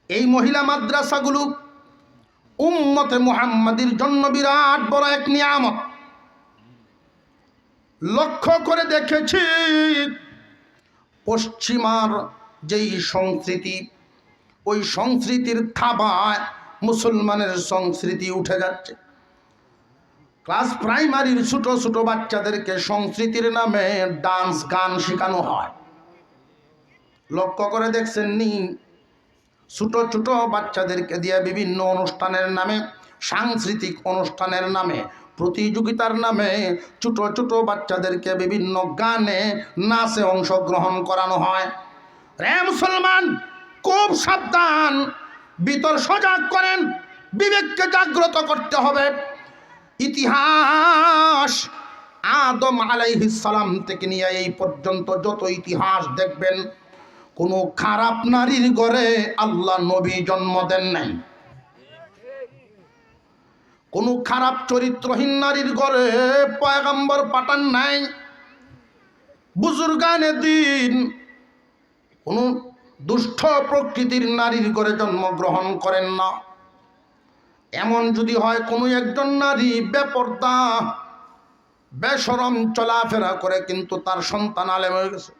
এই মহিলা মাদ্রাসাগুলো উম্মতে মুহাম্মাদির জন্য বিরাট বড় এক নিয়ামত। লক্ষ্য করে দেখেছি পশ্চিমার যেই সংস্কৃতি, ওই সংস্কৃতির থাবায় মুসলমানের সংস্কৃতি উঠে যাচ্ছে। ক্লাস প্রাইমারির ছোট ছোট বাচ্চাদেরকে সংস্কৃতির নামে ডান্স গান শেখানো হয়। লক্ষ্য করে দেখছেন নি? ছোট ছোট বাচ্চাদেরকে দিয়ে বিভিন্ন অনুষ্ঠানের নামে, সাংস্কৃতিক অনুষ্ঠানের নামে, প্রতিযোগিতার নামে ছোট ছোট বাচ্চাদেরকে বিভিন্ন গানে নাচে অংশগ্রহণ করানো হয়। রে মুসলমান, খুব সাবধান, ভিতর সজাগ করেন, বিবেককে জাগ্রত করতে হবে। ইতিহাস আদম আলাইহিস সালাম থেকে নিয়ে এই পর্যন্ত যত ইতিহাস দেখবেন, কোনো খারাপ নারীর ঘরে আল্লাহ নবী জন্ম দেন নাই। কোনো খারাপ চরিত্রহীন নারীর ঘরে পয়গম্বর পাঠান নাই। বুজুর্গানে দিন কোনো দুষ্ট প্রকৃতির নারীর ঘরে জন্মগ্রহণ করেন না। এমন যদি হয় কোনো একজন নারী বেপর্দা বেশরম চলাফেরা করে কিন্তু তার সন্তান আলেম হয়ে গেছে,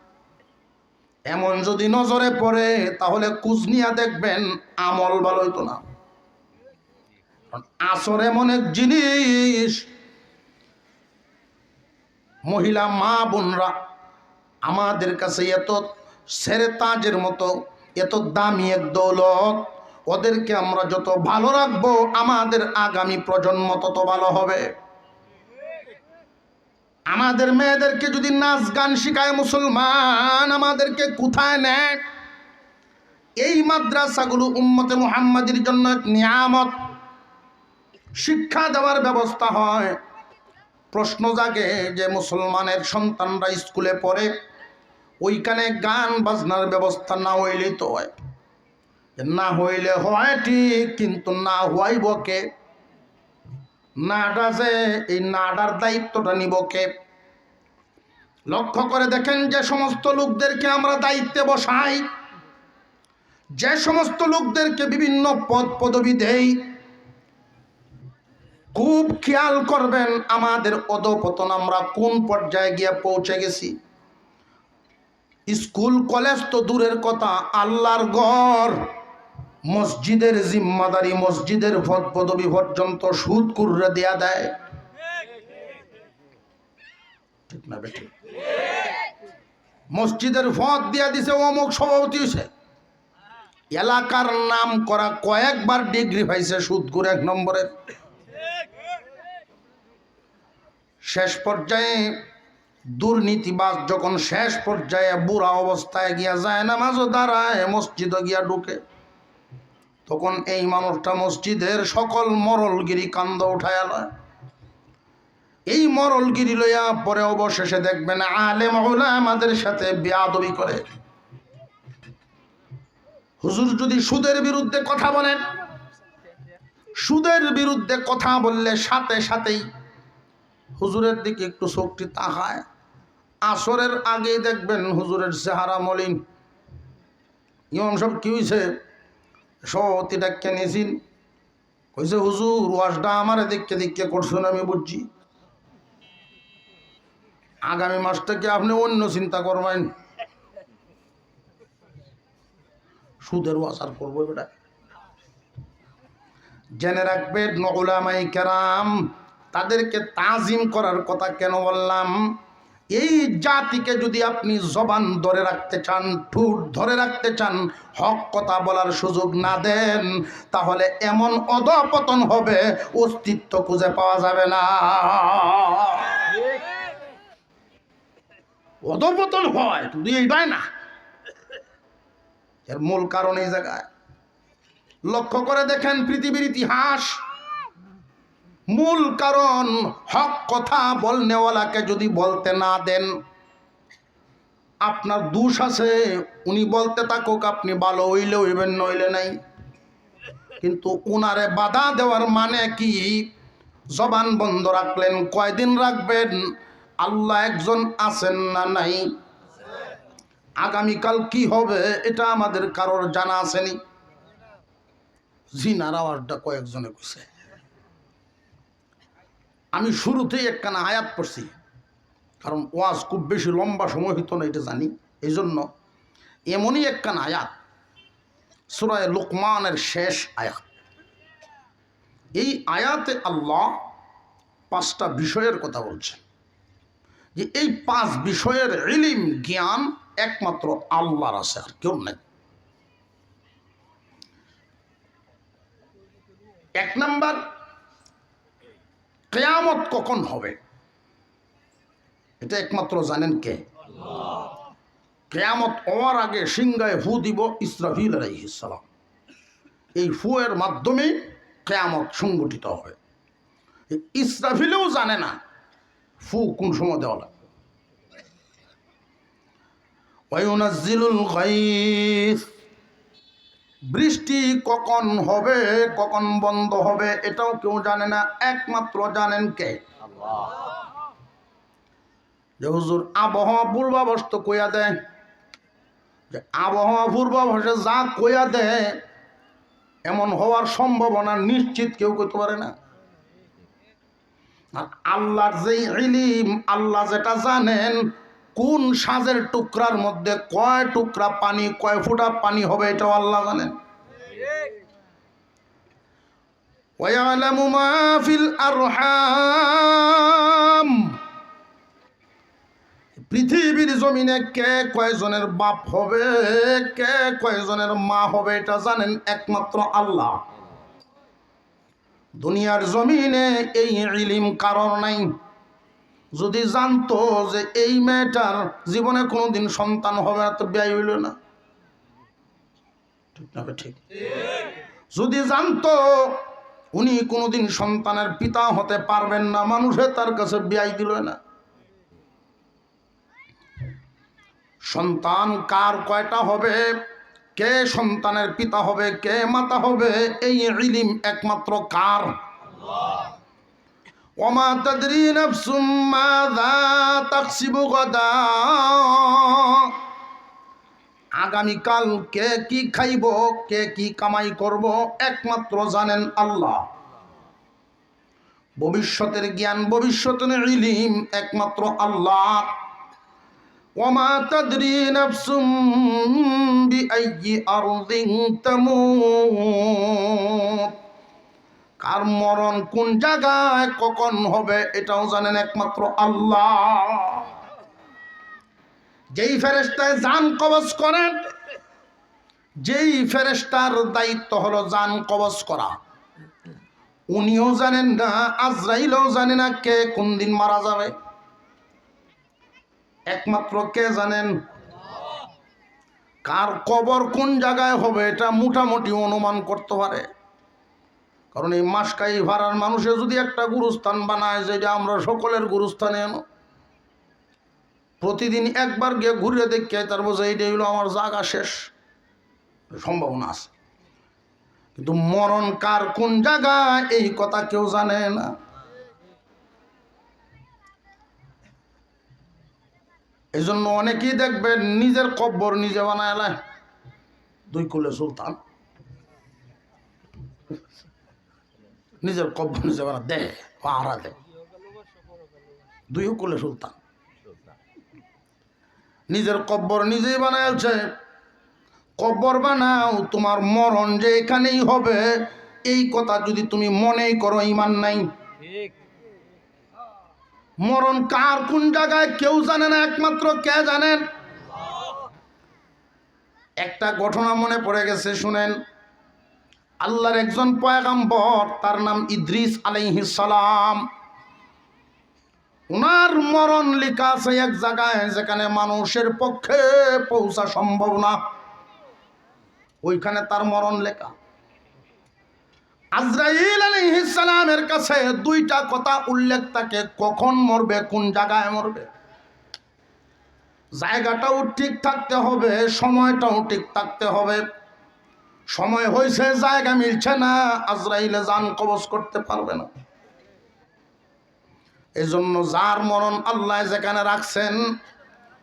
এমন যদি নজরে পড়ে, তাহলে কুজনিয়া দেখবেন আমল ভালো হইতো না। আসর এমন এক জিনিস, মহিলা মা বোনরা আমাদের কাছে এত সেরে তাজের মতো, এত দামি এক দৌলত, ওদেরকে আমরা যত ভালো রাখবো আমাদের আগামী প্রজন্ম তত ভালো হবে। আমাদের মেয়েদেরকে যদি নাচ গান শিখায় মুসলমান, আমাদেরকে কোথায় নেয়? এই মাদ্রাসাগুলো উম্মতে মুহাম্মাদির জন্য এক নিয়ামত। শিক্ষা দেওয়ার ব্যবস্থা হয়। প্রশ্ন জাগে যে মুসলমানের সন্তানরা স্কুলে পড়ে, ওইখানে গান বাজনার ব্যবস্থা না হইলেই তো হয়। না হইলে হয় ঠিক, কিন্তু না হইব কে? নাটা যে এই নাটার দায়িত্বটা নিব কে? লক্ষ্য করে দেখেন, যে সমস্ত লোকদেরকে আমরা দায়িত্বে বসাই, যে সমস্ত লোকদেরকে বিভিন্ন পদ পদবি দেই, খুব খেয়াল করবেন আমাদের অধঃপতন আমরা কোন পর্যায়ে গিয়ে পৌঁছে গেছি। স্কুল কলেজ তো দূরের কথা, আল্লাহর ঘর, মসজিদের জিম্মাদারি, মসজিদের পদ পদবি পর্যন্ত সুদ কুররে দেয়া দেয়। ঠিক না বেঠিক? মসজিদের পদ দিয়া দিছে অমুক সভাপতি হয়েছে, এলাকার নাম করা কয়েকবার ডিগ্রি পাইছে সুদকুর 1 নম্বরের। শেষ পর্যায়ে দুর্নীতিবাজ যখন শেষ পর্যায়ে বুড়া অবস্থায় গিয়া যায়, নামাজও দাঁড়ায়, মসজিদে গিয়া ঢুকে, তখন এই মানুষটা মসজিদের সকল মরলগিরি কান্দ উঠায়া লয়। এই মরলগিরি লইয়া পরে অবশেষে দেখবেন আলেম উলামাদের সাথে বেয়াদবি করে। হুজুর যদি সুদের বিরুদ্ধে কথা বলেন, সুদের বিরুদ্ধে কথা বললে সাথে সাথেই হুজুরের দিকে একটু চোখটি তাকায়। আসরের আগেই দেখবেন হুজুরের চেহারা মলিন। ইমাম সাহেব কি হয়েছে? সভাপতি ডাক্কে নিয়েছেন, কইছে হুজুর ওয়াজটা আমার দেখে দেখে করছেন, আমি বুঝছি, আগামী মাস থেকে আপনি অন্য চিন্তা করবেন, সুদের ওয়াজ আর করবো বেটা। জেনে রাখবেন উলামায়ে কেরাম, তাদেরকে তাজিম করার কথা কেন বললাম? এই জাতিকে যদি আপনি জবান ধরে রাখতে চান, ঠোঁট ধরে রাখতে চান, হক কথা বলার সুযোগ না দেন, তাহলে এমন অধঃপতন হবে অস্তিত্ব খুঁজে পাওয়া যাবে না। অধঃপতন হয় শুধু এইটাই না, এর মূল কারণ এই জায়গায়। লক্ষ্য করে দেখেন পৃথিবীর ইতিহাস, মূল কারণ হক কথা বলনেওয়ালাকে যদি বলতে না দেন, আপনার দোষ আছে, উনি বলতে থাকুক, আপনি ভালো হইলে হইবেন, নইলে নাই। কিন্তু উনারে বাধা দেওয়ার মানে কি? জবান বন্ধ রাখলেন, কয়দিন রাখবেন? আল্লাহ একজন আছেন না নাই? আগামীকাল কি হবে এটা আমাদের কারোর জানা আসেনি। জিনার আওয়াজটা কয়েকজনে কইছে। আমি শুরুতেই একখানা আয়াত পড়ছি, কারণ ওয়াজ খুব বেশি লম্বা সময় হইতো না এটা জানি। এই জন্য এমনই একখানা আয়াত, সূরা লুকমানের শেষ আয়াত। এই আয়াতে আল্লাহ 5টা বিষয়ের কথা বলছেন, যে এই 5 বিষয়ের ইলম জ্ঞান একমাত্র আল্লাহর আছে, আর কেউ নাই। 1 নাম্বার, কিয়ামত কখন হবে এটা একমাত্র জানেন কে? কিয়ামত হওয়ার আগে সিংহায় ফু দিব ইসরাফিল আলাইহিস সালাম। এই ফুয়ের মাধ্যমে কিয়ামত সংগঠিত হবে। ইসরাফিলও জানে না ফু কোন সময় দেওয়া লাগবে। ওয়ায়ুনাজ্জিলুল গায়স, বৃষ্টি কখন হবে কখন বন্ধ হবে এটাও কেউ জানে না, একমাত্র জানেন কে? আল্লাহ। যে হুজুর আবহাওয়া পূর্বাভাস তো কইয়া দেয়, যে আবহাওয়া পূর্বাভাসে যা কইয়া দেয় এমন হওয়ার সম্ভাবনা নিশ্চিত কেউ করতে পারে না। আর আল্লাহর যে ইলম, আল্লাহ যেটা জানেন কোন সাজের টুকরার মধ্যে কয় টুকরা পানি, কয় ফোঁটা পানি হবে এটাও আল্লাহ জানেন। ওয়ায়ালামু মা ফিল আরহাম, পৃথিবীর জমিনে কে কয়জনের বাপ হবে, কে কয়জনের মা হবে এটা জানেন একমাত্র আল্লাহ। দুনিয়ার জমিনে এই ইলম কারণ নাই। যদি জানতো যে এই মেয়েটার জীবনে কোনোদিন সন্তান হবে না, তো বিয়ে হইল না। ঠিক না? ঠিক। যদি জানতো উনি কোনোদিন সন্তানের পিতা হতে পারবেন না, মানুষে তার কাছে বিয়ে দিল না। সন্তান কার কয়টা হবে, কে সন্তানের পিতা হবে, কে মাতা হবে, এই ইলম একমাত্র কার? আল্লাহ। ওমা তাদরি নাফসুম মাযা তাকসিবু গাদা, আগামীকাল কে কি খাইব, কে কি কামাই করব একমাত্র জানেন আল্লাহ। ভবিষ্যতের জ্ঞান, ভবিষ্যতের ইলম একমাত্র আল্লাহ। ওমা তাদরি নাফসুম বিআইয়ি আরদিন তামুত, কার মরণ কোন জায়গায় কখন হবে এটাও জানেন একমাত্র আল্লাহ। যেই ফেরেশতায় জান কবজ করেন, যেই ফেরেশতার দায়িত্ব হলো জান কবজ করা, উনিও জানেন না, আজরাইলও জানে না কে কোন দিন মারা যাবে। একমাত্র কে জানেন? কার কবর কোন জায়গায় হবে এটা মোটামুটি অনুমান করতে পারে। কারণ এই মাসকাই ভাড়ার মানুষে যদি একটা গুরুস্থান বানায়, যেটা আমরা সকলের গুরুস্থানে এনো, প্রতিদিন একবার গিয়ে ঘুরে দেখে তার বোঝা এইটা হইলো আমার জায়গা শেষ, সম্ভাবনা আছে। কিন্তু মরণ কার কোন জায়গায় এই কথা কেউ জানে না। এই জন্য অনেকেই দেখবেন নিজের কব্বর নিজে বানায় লাই, 2 কুলে সুলতান, নিজের কব্বর নিজে বানা দে পাহারা দে, 2 কুলে সুলতান, নিজের কব্বর নিজেই বানাইছে। কব্বর বানাও, তোমার মরণ যে এখানেই হবে এই কথা যদি তুমি মনেই করো, ঈমান নাই। মরণ কার কোন জায়গায় কেউ জানে না, একমাত্র কে জানেন? একটা ঘটনা মনে পড়ে গেছে, শুনেন। আল্লাহর একজন পয়গম্বর, তার নাম ইদ্রিস আলাইহিস সালাম। ওনার মরণ লেখা আছে এক জায়গায় যেখানে মানুষের পক্ষে পৌঁছা সম্ভব না, ওইখানে তার মরণ লেখা। আজরাইল আলাইহিস সালামের কাছে 2টা কথা উল্লেখ থাকে, কখন মরবে, কোন জায়গায় মরবে। জায়গাটাও ঠিক থাকতে হবে, সময়টাও ঠিক থাকতে হবে। সময় হয়েছে, জায়গা মিলছে না, আজরাইলে জান কবজ করতে পারবে না। এই জন্য যার মরণ আল্লাহ যেখানে রাখছেন,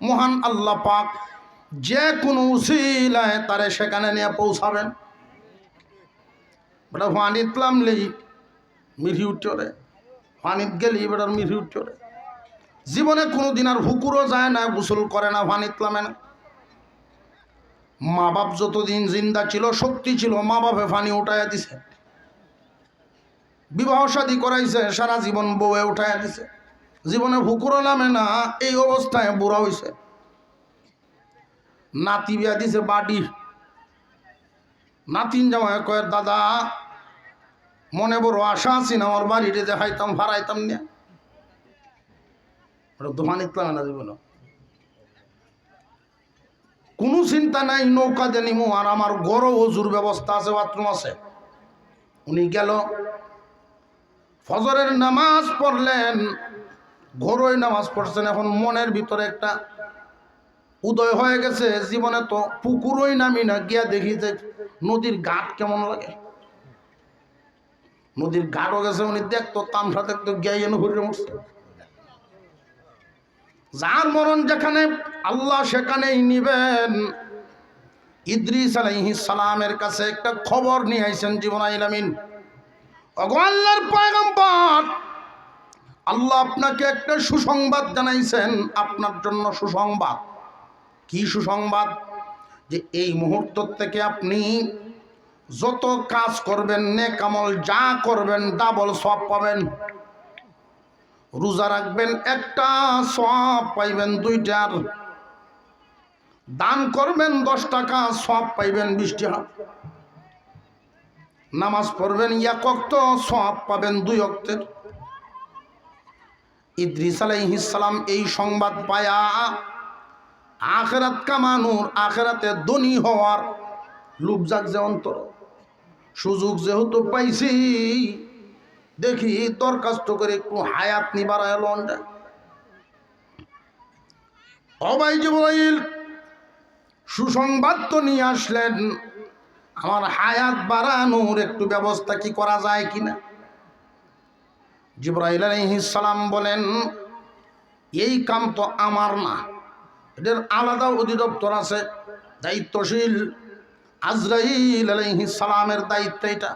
মহান আল্লাহ পাক যে কোনো উসিলায় তারে সেখানে নিয়ে পৌঁছাবেন। বেটা পানিত নামলেই মিরি উঠরে, পানিত গেলেই বেটার মিরি উঠরে। জীবনে কোনোদিন আর হুকুরও যায় না, গোসল করে না, পানিত নামে না। মা বাপ যতদিন জিন্দা ছিল, শক্তি ছিল, মা বাপে পানি উঠাইয়া দিছে। বিবাহ শাদী করাইছে, সারা জীবন বউয়ে উঠাইয়া দিছে। জীবনে হুকুরও নামে না, এই অবস্থায় বুড়া হইছে। নাতি বিয়া দিছে বাড়ি। নাতিন জামাই কয়, দাদা মনে বড় আশা আছি না, আমার বাড়িতে দেখাইতাম, ভাড়াইতাম না। দোকান ইতলাম না জীবন, কোনো চিন্তা নাই, নৌকা দিয়ে নিমু, আর আমার গড় ওজুর ব্যবস্থা আছে, বাথরুম আছে। উনি গেল, ফজরের নামাজ পড়লেন, ঘরোই নামাজ পড়ছেন। এখন মনের ভিতরে একটা উদয় হয়ে গেছে, জীবনে তো পুকুরই নামি না, গিয়া দেখি যে নদীর ঘাট কেমন লাগে। নদীর ঘাটও গেছে, উনি দেখতো, তামসা দেখতো, গিয়া এনে ঘুরে উঠছে। যার মরণ যেখানে, আল্লাহ সেখানেই নিবেন। ইদ্রিস আলাইহিস সালামের কাছে একটা খবর নিয়ে আইছেন জিবরাইল আমিন। ওগো আল্লাহর পয়গম্বর, আল্লাহ আপনাকে একটা সুসংবাদ জানাইছেন, আপনার জন্য সুসংবাদ। কি সুসংবাদ? যে এই মুহূর্ত থেকে আপনি যত কাজ করবেন, নেক আমল যা করবেন, ডাবল সওয়াব পাবেন। রোজা রাখবেন, একটা সওয়াব পাইবেন 2টার। দান করবেন 10 টাকা, সওয়াব পাইবেন 20 টাকা। নামাজ পড়বেন 1 ওয়াক্ত, সওয়াব পাবেন 2 ওয়াক্তের। ইদ্রিস আলাইহিস সালাম এই সংবাদ পায়া আখিরাত কামানোর, আখিরাতে ধনী হওয়ার লোভ জাগছে অন্তর। সুযোগ যেহেতু পাইছি, দেখি দরখাস্ত করে একটু হায়াত নিবার লন্ডা। অবাই জিবরাইল সুসংবাদ তো নিয়ে আসলেন, আমার হায়াত বাড়ানোর একটু ব্যবস্থা কি করা যায় কিনা। জিবরাইল আলাইহিস সালাম বলেন, এই কাম তো আমার না, এদের আলাদা অধিদপ্তর আছে, দায়িত্বশীল আজরাইল আলাইহিস সালামের দায়িত্ব এটা।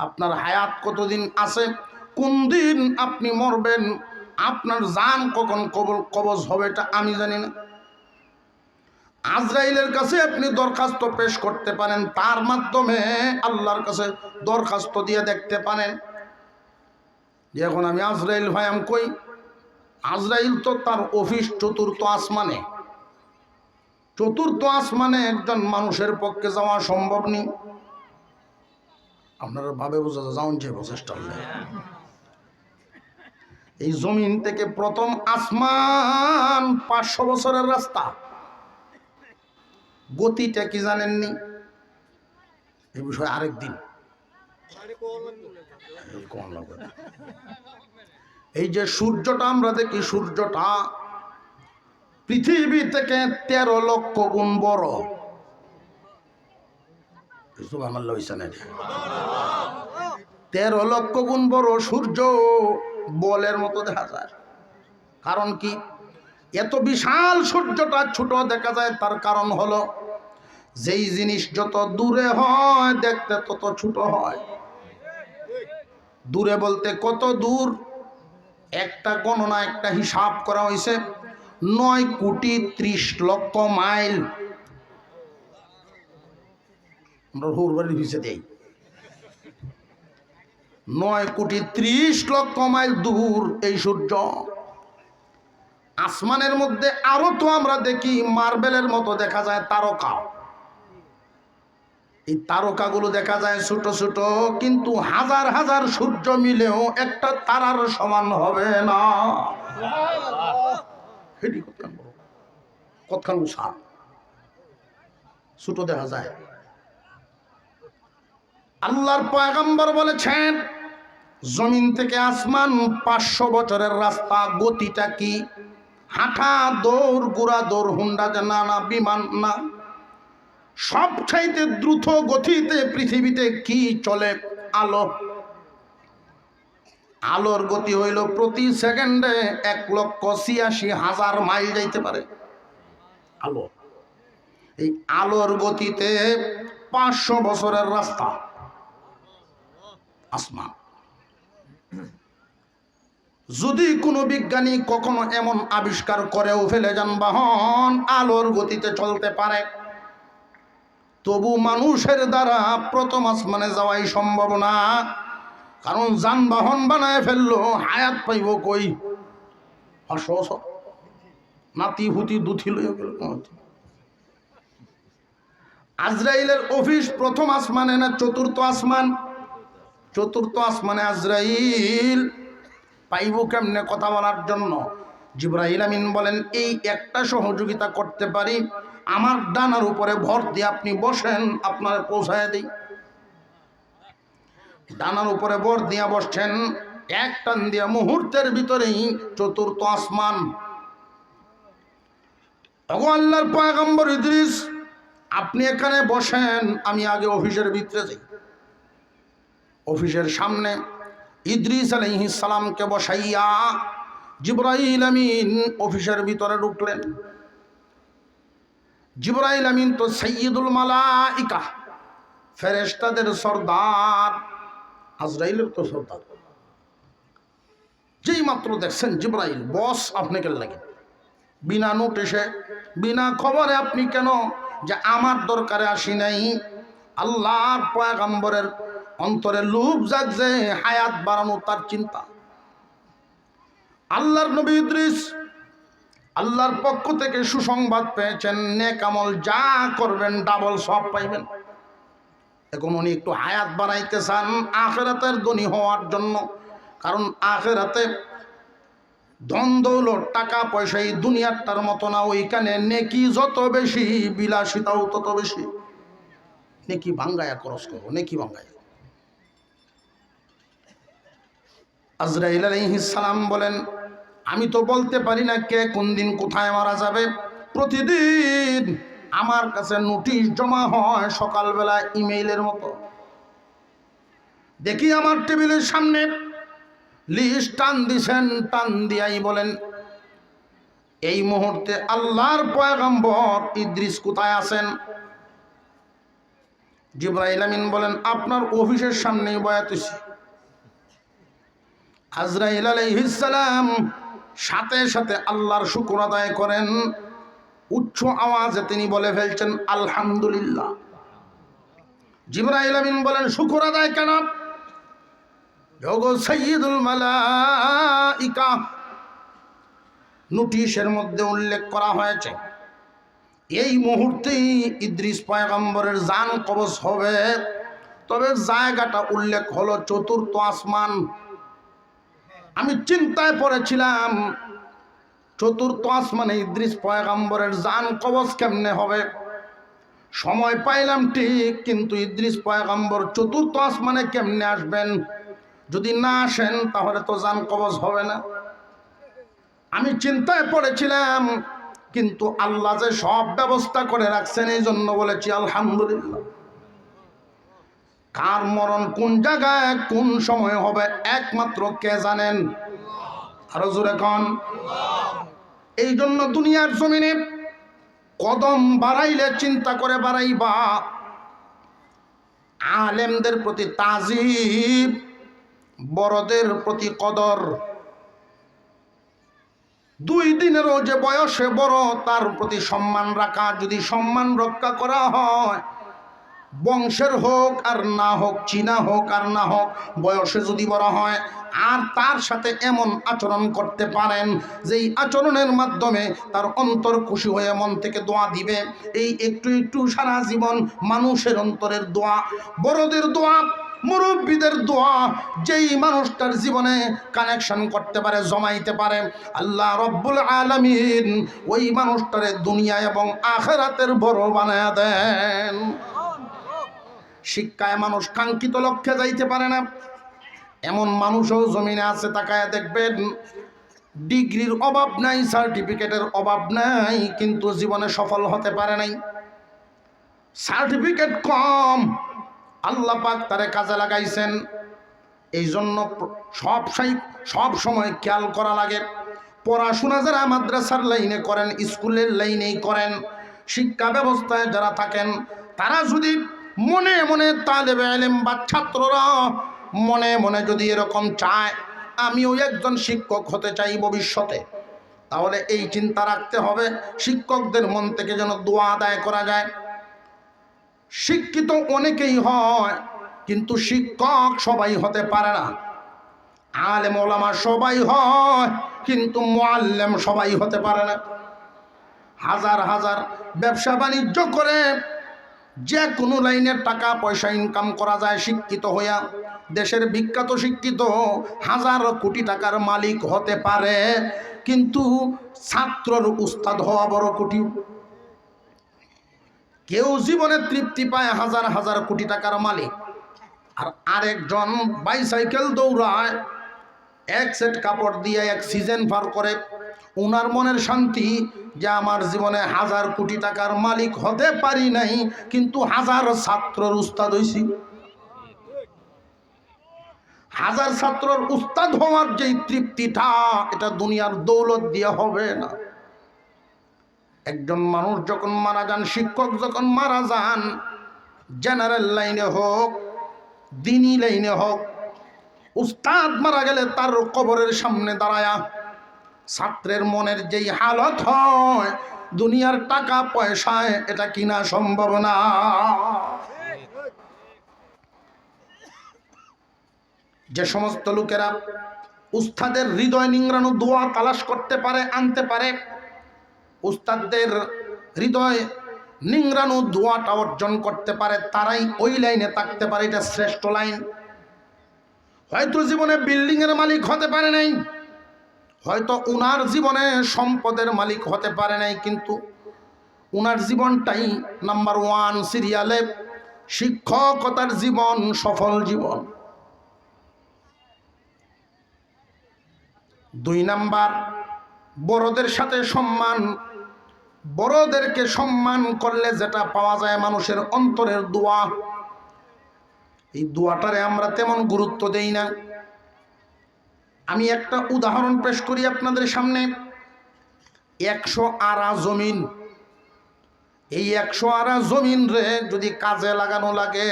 আপনার হায়াত কতদিন আছে, কোন দিন আপনি মরবেন, আপনার জান কখন কবজ হবে, এটা আমি জানি না। আজরাইলের কাছে আপনি দরখাস্ত পেশ করতে পারেন, তার মাধ্যমে আল্লাহর কাছে দরখাস্ত দিয়ে দেখতে পারেন যে এখন আমি আজরাইল ভাইয়াম কই। আজরাইল তো তার অফিস 4র্থ আসমানে। 4র্থ আসমানে একজন মানুষের পক্ষে যাওয়া সম্ভব নেই। আপনারা ভাবে বোঝা যাওন যে প্রচেষ্টা এই জমিন থেকে প্রথম আসমান 500 বছরের রাস্তা। গতিটা কি জানেননি? এই বিষয়ে আরেকদিন। এই যে সূর্যটা আমরা দেখি, সূর্যটা পৃথিবী থেকে 13 লক্ষ গুণ বড়। আমার 13 লক্ষ গুণ বড় সূর্য, বলের মতো দেখা যায়। কারণ কি এত বিশাল সূর্যটা ছোট দেখা যায়? তার কারণ হলো যেই জিনিস যত দূরে হয় দেখতে তত ছোট হয়। দূরে বলতে কত দূর? একটা গণনা, একটা হিসাব করা হয়েছে 9,30,00,000 মাইল। আমরা হুরবাড়ির ভিসে দেই 9,30,00,000 মাইল দূর এই সূর্য। আসমানের মধ্যে আরো তো আমরা দেখি মার্বেলের মতো দেখা যায় তারকা। এই তারকাগুলো দেখা যায় ছোট ছোট, কিন্তু হাজার হাজার সূর্য মিলেও একটা তারার সমান হবে না। কতখান সাপ ছোট দেখা যায়। আল্লাহর পয়গম্বর বলেছেন জমিন থেকে আসমান 500 বছরের রাস্তা। গতিটা কি? হাঁটা, দৌড়, ঘোড়া দৌড়, হুন্ডা না, বিমান না, সবচাইতে দ্রুত গতিতে পৃথিবীতে কি চলে? আলো। আলোর গতি হইল প্রতি সেকেন্ডে 1,86,000 মাইল যাইতে পারে আলো। এই আলোর গতিতে 500 বছরের রাস্তা। আসমান। যদি কোনো বিজ্ঞানী কখনো এমন আবিষ্কার করেও ফেলে যানবাহন আলোর গতিতে চলতে পারে, তবু মানুষের দ্বারা প্রথম আসমানে যাওয়াই সম্ভব না। কারণ যানবাহন বানায় ফেললো, হায়াত পাইব কই? নাতি হুতি দুথি লইয়া গেল। আজরাইলের অফিস প্রথম আসমানে না চতুর্থ আসমান? চতুর্থ আসমানে। আজরাইল পাইব কেমনে কথা বলার জন্য? জিবরাইল আমিন বলেন, এই একটা সহযোগিতা করতে পারি, আমার ডানার উপরে ভর দিয়ে আপনি বসেন, আপনার পৌঁছায় দিই। ডানার উপরে ভর দিয়া বসছেন, এক টান দিয়া মুহূর্তের ভিতরেই চতুর্থ আসমান। আল্লাহর পয়গম্বর ইদ্রিস, আপনি এখানে বসেন, আমি আগে অফিসের ভিতরে যাই। অফিসের সামনে ইদ্রিস আলাইহিস সালামকে বসাইয়া জিবরাইল আমিন অফিসের ভিতরে ঢুকলেন। জিবরাইল আমিন তো সাইয়্যিদুল মালাইকা, ফেরেশতাদের সরদার, আজরাইলের তো সরদার। যেই মাত্র দেখছেন জিবরাইল, বস আপনাকে লাগে, বিনা নোটিশে বিনা খবরে আপনি কেন যে আমার দরকারে আসি নাই? আল্লাহর পয়গম্বরের অন্তরে লোভ জাগছে, হায়াত বাড়ানো তার চিন্তা। আল্লাহর নবী ইদ্রিস আল্লাহর পক্ষ থেকে সুসংবাদ পেয়েছেন, নেক আমল যা করবেন ডাবল সব পাইবেন। এখন উনি একটু হায়াত বাড়াইতে চান আখিরাতের ধনী হওয়ার জন্য। কারণ আখিরাতে ধন দৌলত টাকা পয়সা এই দুনিয়াটার মতো না, ওইখানে নেকি যত বেশি বিলাসিতাও তত বেশি। নেকি ভাঙ্গায়া খরচ করো, নেকি ভাঙ্গায়া। আজরাইল আলাইহিস সালাম বলেন, আমি তো বলতে পারি না কে কোন দিন কোথায় মারা যাবে। প্রতিদিন আমার কাছে নোটিশ জমা হয় সকালবেলা ইমেইলের মতো। দেখি আমার টেবিলের সামনে লিস্ট টান দিছেন, টান দিয়াই বলেন, এই মুহূর্তে আল্লাহর পয়গম্বর ইদ্রিস কোথায় আছেন? জিবরাইল আমিন বলেন, আপনার অফিসের সামনেই বয়াতেছি। আজরাইল আলাইহিস সালাম সাথে সাথে আল্লাহর শুকর আদায় করেন। উচ্চ আওয়াজে তিনি বলে ফেলছেন, আলহামদুলিল্লাহ। জিবরাইল আমিন বলেন, শুকর আদায় কেন? সাইয়্যিদুল মালাইকা, নোটিশের মধ্যে উল্লেখ করা হয়েছে এই মুহূর্তেই ইদ্রিস পয়গম্বরের জান কবজ হবে। তবে জায়গাটা উল্লেখ হলো চতুর্থ আসমান। আমি চিন্তায় পড়েছিলাম, চতুর্থ আসমানে ইদ্রিস পয়গম্বরের জান কবজ কেমনে হবে? সময় পাইলাম ঠিক, কিন্তু ইদ্রিস পয়গম্বর চতুর্থ আসমানে কেমনে আসবেন? যদি না আসেন তাহলে তো জান কবজ হবে না। আমি চিন্তায় পড়েছিলাম, কিন্তু আল্লাহ যে সব ব্যবস্থা করে রাখছেন, এই জন্য বলেছি আলহামদুলিল্লাহ। কার মরণ কোন জায়গায় কোন সময় হবে একমাত্র কে জানেন? আরো জোরে কোন। এই জন্য দুনিয়ার জমিনে কদম বাড়াইলে চিন্তা করে বাড়াইবা, আলেমদের প্রতি তাজিব, বড়দের প্রতি কদর। 2 দিনেরও যে বয়সে বড় তার প্রতি সম্মান রাখা। যদি সম্মান রক্ষা করা হয়, বংশের হোক আর না হোক, চীনা হোক আর না হোক, বয়সে যদি বড় হয় আর তার সাথে এমন আচরণ করতে পারেন যেই আচরণের মাধ্যমে তার অন্তর খুশি হয়ে মন থেকে দোয়া দিবে, এই একটু একটু সারা জীবন মানুষের অন্তরের দোয়া, বড়দের দোয়া, মুরব্বীদের দোয়া, যেই মানুষটার জীবনে কানেকশন করতে পারে, জমাইতে পারে, আল্লাহ রব্বুল আলামিন ওই মানুষটারে দুনিয়া এবং আখিরাতের বড় বানায়া দেন। শিক্ষায় মানুষ কাঙ্ক্ষিত লক্ষ্যে যাইতে পারে না, এমন মানুষও জমিনে আছে। তাকায় দেখবেন, ডিগ্রির অভাব নাই, সার্টিফিকেটের অভাব নাই, কিন্তু জীবনে সফল হতে পারে নাই। সার্টিফিকেট কম, আল্লাহ পাক তারে কাজে লাগাইছেন। এই জন্য সব সময় খেয়াল করা লাগে। পড়াশোনা যারা মাদ্রাসার লাইনে করেন, স্কুলের লাইনেই করেন, শিক্ষা ব্যবস্থায় যারা থাকেন, তারা যদি মনে মনে তালেবে ইলম বা ছাত্ররা মনে মনে যদি এরকম চায় আমিও একজন শিক্ষক হতে চাই ভবিষ্যতে, তাহলে এই চিন্তা রাখতে হবে শিক্ষকদের মন থেকে যেন দোয়া আদায় করা যায়। শিক্ষিত অনেকেই হয়, কিন্তু শিক্ষক সবাই হতে পারে না। আলেম ওলামা সবাই হয়, কিন্তু মুআল্লিম সবাই হতে পারে না। হাজার হাজার ব্যবসা বাণিজ্য করে যে কোনো লাইনের টাকা পয়সা ইনকাম করা যায় শিক্ষিত হইয়া। দেশের বিখ্যাত শিক্ষিত হাজার কোটি টাকার মালিক হতে পারে, কিন্তু ছাত্রর উস্তাদ হওয়া বড় কঠিন। কেউ জীবনে তৃপ্তি পায় হাজার হাজার কোটি টাকার মালিক, আর আরেকজন বাইসাইকেল দৌড়ায়, এক সেট কাপড় দিয়ে এক সিজন পার করে। উনার মনের শান্তি যে আমার জীবনে হাজার কোটি টাকার মালিক হতে পারি নাই, কিন্তু হাজার ছাত্রর উস্তাদ হইছি। হাজার ছাত্রর উস্তাদ হওয়ার যে তৃপ্তিটা, এটা দুনিয়ার দৌলত দিয়ে হবে না। একজন মানুষ যখন মারা যান, শিক্ষক যখন মারা যান, জেনারেল লাইনে হোক দিনী লাইনে হোক, উস্তাদ মারা গেলে তার কবরের সামনে দাঁড়ায়া ছাত্রের মনের যেই হালত হয়, দুনিয়ার টাকা পয়সায় এটা কিনা সম্ভব না। যে সমস্ত লোকেরা উস্তাদের হৃদয় নিংড়ানো দোয়া তালাশ করতে পারে, আনতে পারে, উস্তাদদের হৃদয় নিংড়ানো দোয়াটা অর্জন করতে পারে, তারাই ওই লাইনে থাকতে পারে। এটা শ্রেষ্ঠ লাইন। হয়তো জীবনে বিল্ডিং এর মালিক হতে পারে নাই, হয়তো উনার জীবনে সম্পদের মালিক হতে পারে নাই, কিন্তু উনার জীবনটাই নাম্বার 1 সিরিয়ালে শিক্ষকতার জীবন, সফল জীবন। 2 নাম্বার, বড়দের সাথে সম্মান। বড়দেরকে সম্মান করলে যেটা পাওয়া যায় মানুষের অন্তরের দোয়া, এই দোয়াটারে আমরা তেমন গুরুত্ব দেই না। আমি একটা উদাহরণ পেশ করি আপনাদের সামনে। 100 আরা জমিন, এই 100 আরা জমিন রে যদি কাজে লাগানো লাগে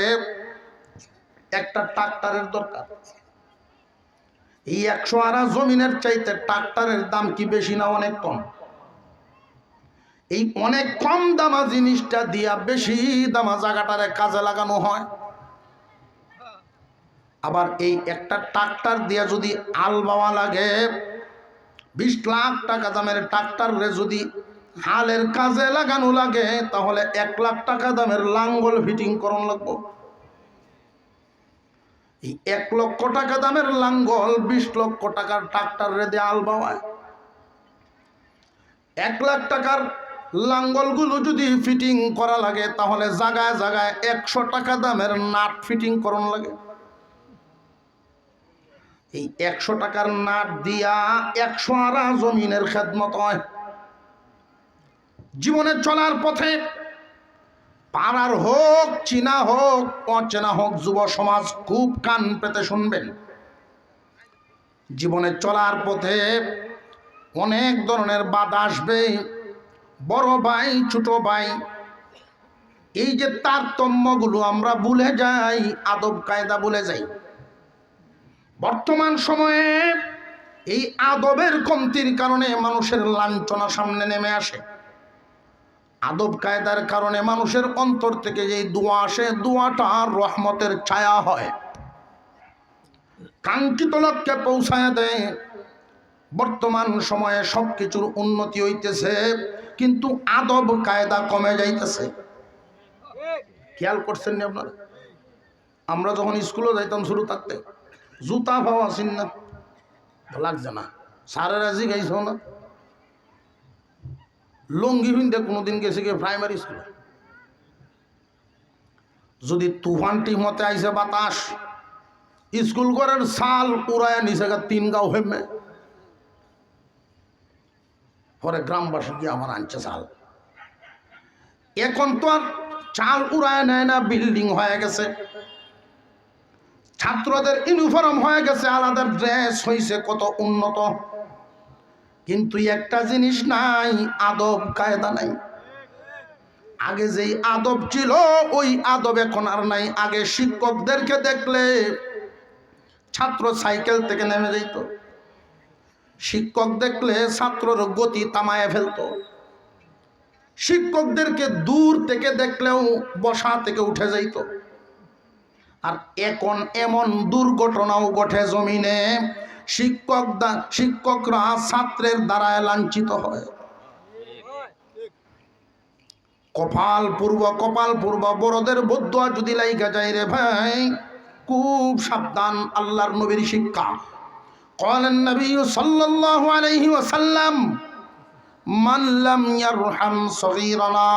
একটা ট্রাক্টরের দরকার। এই 100 আরা জমিনের চাইতে ট্রাক্টরের দাম কি বেশি না অনেক কম? এই অনেক কম দামা জিনিসটা দিয়া বেশি দামা জায়গাটারে কাজে লাগানো হয়। আবার এই একটা ট্রাক্টর দিয়া যদি আল বাওয়া লাগে, 20 লাখ টাকা দামের ট্রাক্টরে যদি হালের কাজে লাগানো লাগে, তাহলে 1 লাখ টাকা দামের লাঙ্গল ফিটিং করন লাগবো। এই 1 লক্ষ টাকা দামের লাঙ্গল 20 লক্ষ টাকার ট্রাক্টরে দিয়ে আল বাওয়ায়। 1 লাখ টাকার লাঙ্গলগুলো যদি ফিটিং করা লাগে, তাহলে জায়গায় জায়গায় 100 টাকা দামের নাট ফিটিং করন লাগে। এই 100 টাকার নাট দিয়া 100 আরা জমিনের খেদমত হয়। জীবনে চলার পথে পাড়ার হোক, চীনা হোক, অচেনা হোক, যুব সমাজ খুব কান পেতে শুনবেন। জীবনে চলার পথে অনেক ধরনের বাধা আসবে। বড় ভাই, ছোট ভাই, এই যে তারতম্যগুলো আমরা ভুলে যাই, আদব কায়দা ভুলে যাই। বর্তমান সময়ে এই আদবের কমতির কারণে মানুষের লাঞ্ছনা সামনে নেমে আসে। আদব কায়দার কারণে মানুষের অন্তর থেকে যে দোয়া আসে, দোয়াটা রহমতের ছায়া হয়, কাঙ্ক্ষিত লক্ষ্যে পৌঁছায় দেয়। বর্তমান সময়ে সবকিছুর উন্নতি হইতেছে, কিন্তু আদব কায়দা কমে যাইতেছে। খেয়াল করছেন না আপনারা? আমরা যখন স্কুলে যাইতাম শুরু থাকতে, জুতা পাওয়া আসেন না, লাগছে না, সারের আজি গাইছ না, লঙ্গি ভিন্দে কোনোদিন গেছে গিয়ে প্রাইমারি স্কুলে। যদি তুফানটি মতে আইসে বাতাস, স্কুল ঘরের সাল উড়ায় নিচে 3 গাঁও হেমে, পরে গ্রামবাসী গিয়ে আমার আনছে চাল। এখন তো আর চাল উড়ায় নেয় না, বিল্ডিং হয়ে গেছে, ছাত্রদের ইউনিফর্ম হয়ে গেছে, আলাদা ড্রেস হয়েছে, কত উন্নত। কিন্তু একটা জিনিস নাই, আদব কায়দা নাই। আগে যেই আদব ছিল ওই আদব এখন আর নাই। আগে শিক্ষকদেরকে দেখলে ছাত্র সাইকেল থেকে নেমে যেত, শিক্ষক দেখলে ছাত্রর গতি থামায় ফেলতো, শিক্ষকদেরকে দূর থেকে দেখলেও বসা থেকে উঠে যাইত। আর এখন এমন দুর্ঘটনাও ঘটে জমিনে, শিক্ষকরা ছাত্রের দ্বারায় লাঞ্ছিত হয়। কপাল পূর্ব বড়দের বদুয়া যদি লাইগা যায় রে ভাই, খুব সাবধান। আল্লাহর নবীর শিক্ষা, ক্বালান নবী সাল্লাল্লাহু আলাইহি ওয়াসাল্লাম, মান লাম ইয়ারহাম সগীরানা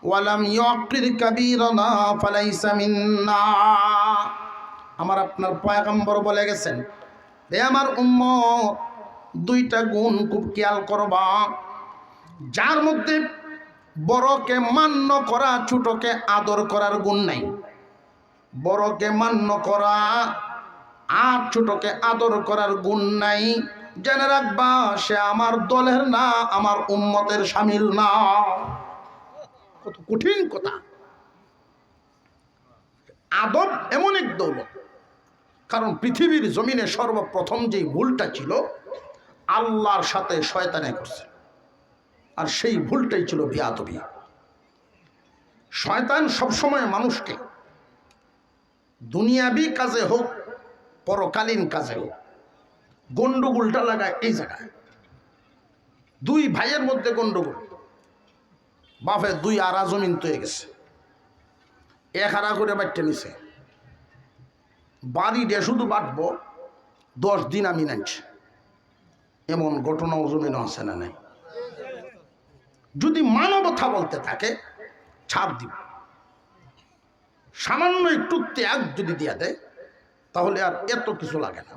ওয়া লাম ইউকির কাবীরানা ফালাইসা মিন্না। আমার আপনার পয়গম্বর বলে গেছেন, হে আমার উম্মত, দুইটা গুণ খুব খেয়াল করবা, যার মধ্যে বড়কে মান্য করা, ছোটকে আদর করার গুণ নাই। বড়কে মান্য করা আর ছোটকে আদর করার গুণ নাই। জেনে রাখবা, সে আমার দলের না, আমার উম্মতের শামিল না। কত কঠিন কথা। আদব এমন এক দৌলত, কারণ পৃথিবীর জমিনে সর্বপ্রথম যে ভুলটা ছিল, আল্লাহর সাথে শয়তানে করছে, আর সেই ভুলটাই ছিল বেয়াদবি। শয়তান সবসময় মানুষকে দুনিয়াবি কাজে হোক, পরকালীন কাজে হোক, গন্ডগোলটা লাগায় এই জায়গায়। দুই ভাইয়ের মধ্যে গন্ডগোল, বাপে দুই আড়া জমিন তৈরি গেছে, এক আড়া করে বাড়তে নিছে, বাড়ি দিয়ে শুধু বাঁটবো 10 দিন আমি নাইছি। এমন ঘটনাও জমিনও আছে না নাই? যদি মানবতা বলতে থাকে ছাড় দিব, সামান্য একটু ত্যাগ যদি দিয়া দেয়, তাহলে আর এত কিছু লাগে না।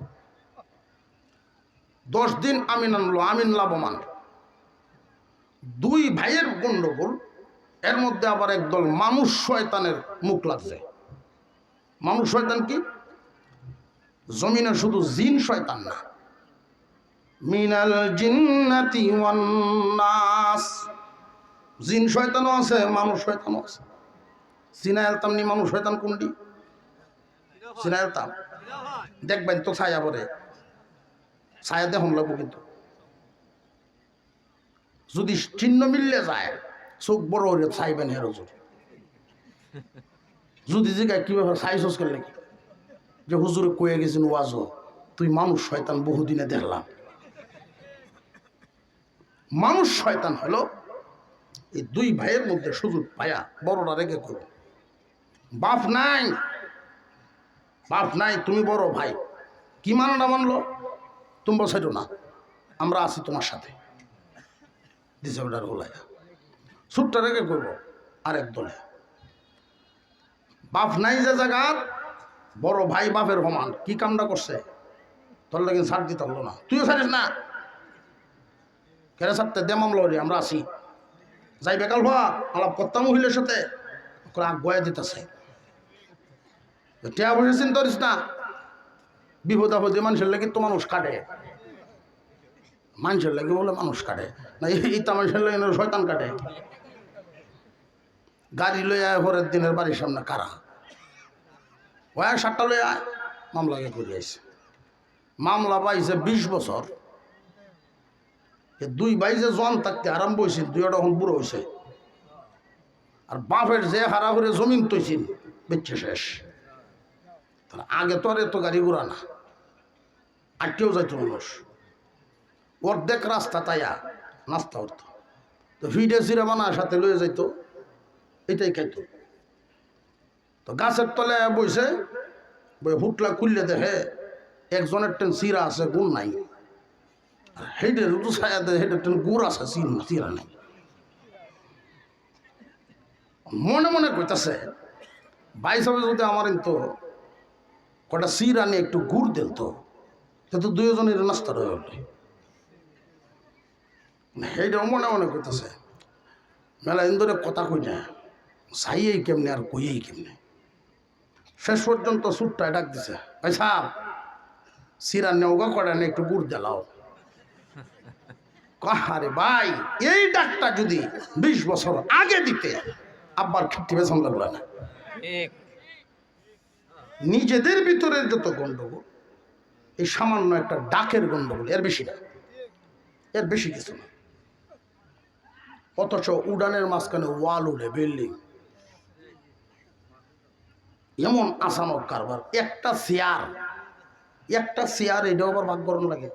10 দিন আমিন আনলো, আমিন লাভবান। দুই ভাইয়ের গন্ডগোল, এর মধ্যে আবার একদল মানুষ শয়তানের মুখ লাগছে। মানুষ শয়তান কি? জমিনে শুধু জিন শয়তান না, মিনাল জিন্নাতি ওয়ান নাস, জিন শয়তানও আছে, মানুষ শয়তানও আছে। চিনা এলতাম নি মানুষ শয়তান কোনটি? চিনা এলতাম? দেখবেন তো ছায়া পরে, ছায়া দেখুন লাগবো, কিন্তু যদি চিহ্ন মিললে যায়, চোখ বড় হলে চাইবেন হের হুজুর। যদি জিগায় কি ব্যাপার চাইছস কেন নাকি, যে হুজুরে কয়ে গেছেন ওয়াজ, তুই মানুষ শয়তান বহুদিনে দেখলাম। মানুষ শয়তান হলো এই দুই ভাইয়ের মধ্যে সুযোগ পায়া বড়রা রেগে করো, বাপ নাই, বাপ নাই, তুমি বড় ভাই, কি মানো না মানলো, তুমি বসাইটো না, আমরা আছি তোমার সাথে, দিছে ওটার হোলাইয়া ছুটটা রেগে করবো। আরেক দলে বাপ নাই যে জায়গা, বড় ভাই বাপের সমান, কি কামটা করছে, তোর লাগে ছাড় দিতে হলো না, তুইও ছাড়িস না, কেন ছাড়তে দে, মামলা হলি, আমরা আছি, যাই বেকাল হওয়া আলাপ করতাম মহিলার সাথে, আগ বয়া দিতেছে, টিয়া বসে চিন্তা করিস না, বিপদ আপদে মানুষের লাগে তো মানুষ কাটে, মানুষের লাগে বলে মানুষ কাটে না, এই তো মানুষের লাগে শয়তান কাটে। গাড়ি লই আয় পরের দিনের বাড়ির সামনে কারা, ওই 7টা লই আয়, মামলাকে করে আইছে, মামলা পাইছে 20 বছর। দুই ভাই যে জন থাকতে আরাম বইছিল, দুইটা এখন বুড়ো হয়েছে, আর বাপের যে হারা করে জমিন তৈছিল বেচে শেষ। আগে তো আর এত গাড়ি ঘোড়া না, আটকেও যাইতো মানুষ, অর্ধেক রাস্তা তাইয়া নাস্তা উঠতো, তো ভিডে চিরা বানার সাথে লয়ে যাইতো, এটাই খাইতো। তো গাছের তলে বইছে, বই হুটলা খুললে দেখে একজনের টেন চিরা আছে, গুণ নাই, হেঁটে রুটু ছায়া দেয়, হেঁটে টেন গুড় আছে, চিরা নাই। মনে মনে কইতাছে, ভাই সাহেব যদি আমার তো কটা চিরা নিয়ে একটু গুড় দিল তো, তো দুইজনের নাস্তা রয়ে গেল। সেইটা মনে মনে করতেছে, মেলা দিন ধরে কথা কই না, চাইয়েই কেমনে আর কইয়েই কেমনে। শেষ পর্যন্ত সুটটায় ডাক দিছে, ভাই সাহেব চিরা নেওগা কটা নিয়ে একটু গুড় দিলাও। আরে ভাই, এই ডাকটা যদি 20 বছর আগে দিতে, আব্বার ক্ষেত্রে বেতন লাগলো না। নিজেদের ভিতরের যত গন্ডগোল, এই সামান্য একটা ডাকের গন্ডগোল, এর বেশি না, এর বেশি কিছু না। অথচ উড়ানের মাঝখানে ওয়াল উড়ে, বিল্ডিং, এমন আসানক কারবার। একটা চেয়ার এটাও আবার ভাগ গরম লাগে,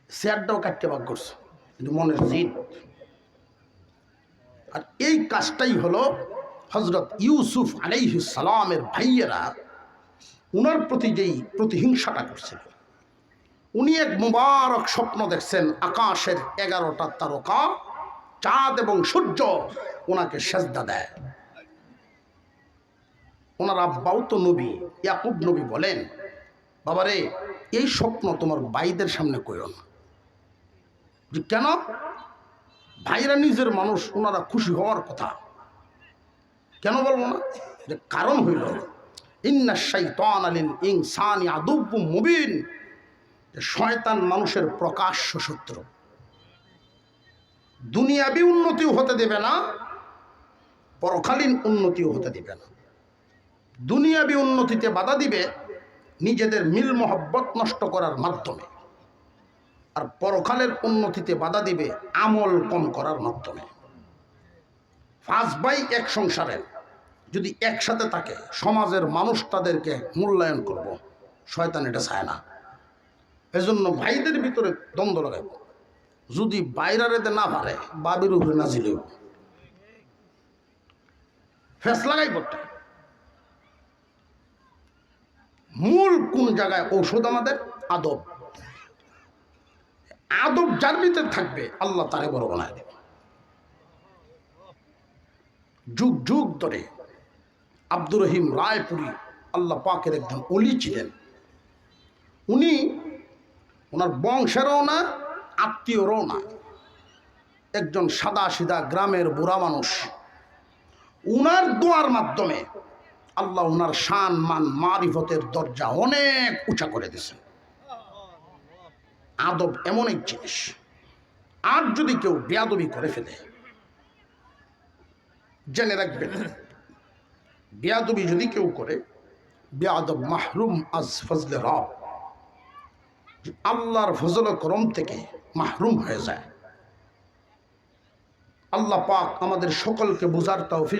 চেয়ারটাও কাটতে ভাগ করছে, কিন্তু মনের জিদ। আর এই কাজটাই হলো হযরত ইউসুফ আলাইহিস সালামের ভাইয়েরা উনার প্রতি যেই প্রতিহিংসাটা করছিল। উনি এক মুবারক স্বপ্ন দেখছেন, আকাশের 11টা তারকা, চাঁদ এবং সূর্য ওনাকে সেজদা দেয়। ওনার আব্বাও তো নবী, ইয়াকুব নবী বলেন, বাবারে এই স্বপ্ন তোমার ভাইদের সামনে কইও না। যে কেন? ভাইরা নিজের মানুষ, ওনারা খুশি হওয়ার কথা, কেন বলবো না? যে কারণ হইল ইন্না শাইতানা লিল ইনসানি আদুব্বুম মুবিন, শয়তান মানুষের প্রকাশ্য শত্রু। দুনিয়াবি উন্নতিও হতে দেবে না, পরকালীন উন্নতিও হতে দিবে না। দুনিয়াবি উন্নতিতে বাধা দিবে নিজেদের মিল মহব্বত নষ্ট করার মাধ্যমে, আর পরকালের উন্নতিতে বাধা দিবে আমল কম করার মাধ্যমে। 5 ভাই এক সংসারের যদি একসাথে থাকে, সমাজের মানুষ তাদেরকে মূল্যায়ন করব, শয়তান এটা চায় না। এজন্য ভাইদের ভিতরে দ্বন্দ্ব লাগাইব। যদি বাইরারেতে না পারে, বাবির উপরে নাজিলেও ফেস লাগাই পড়তে। মূল কোন জায়গায় ঔষধ? আমাদের আদব। আদব যার ভিতরে থাকবে, আল্লাহ তারে বড় বানায় দেবে। যুগ যুগ ধরে আব্দুর রহিম রায়পুরী আল্লাহ পাকের একজন অলি ছিলেন। উনি ওনার বংশেরও না, আত্মীয়রও না, একজন সাদা সিধা গ্রামের বুড়া মানুষ। উনার দোয়ার মাধ্যমে আল্লাহ উনার শান মান মারিফতের দরজা অনেক উঁচা করে দিয়েছেন। আদব এমন এক জিনিস, আর যদি কেউ বেয়াদবি করে ফেলে, জেনে রাখবেন, বেয়াদবি যদি কেউ করে, বেয়াদব মাহরুম আজ ফজলে রব, আল্লাহর ফজল করম থেকে মাহরুম হয়ে যায়। আল্লাহ পাক আমাদের সকলকে বুঝার তৌফিক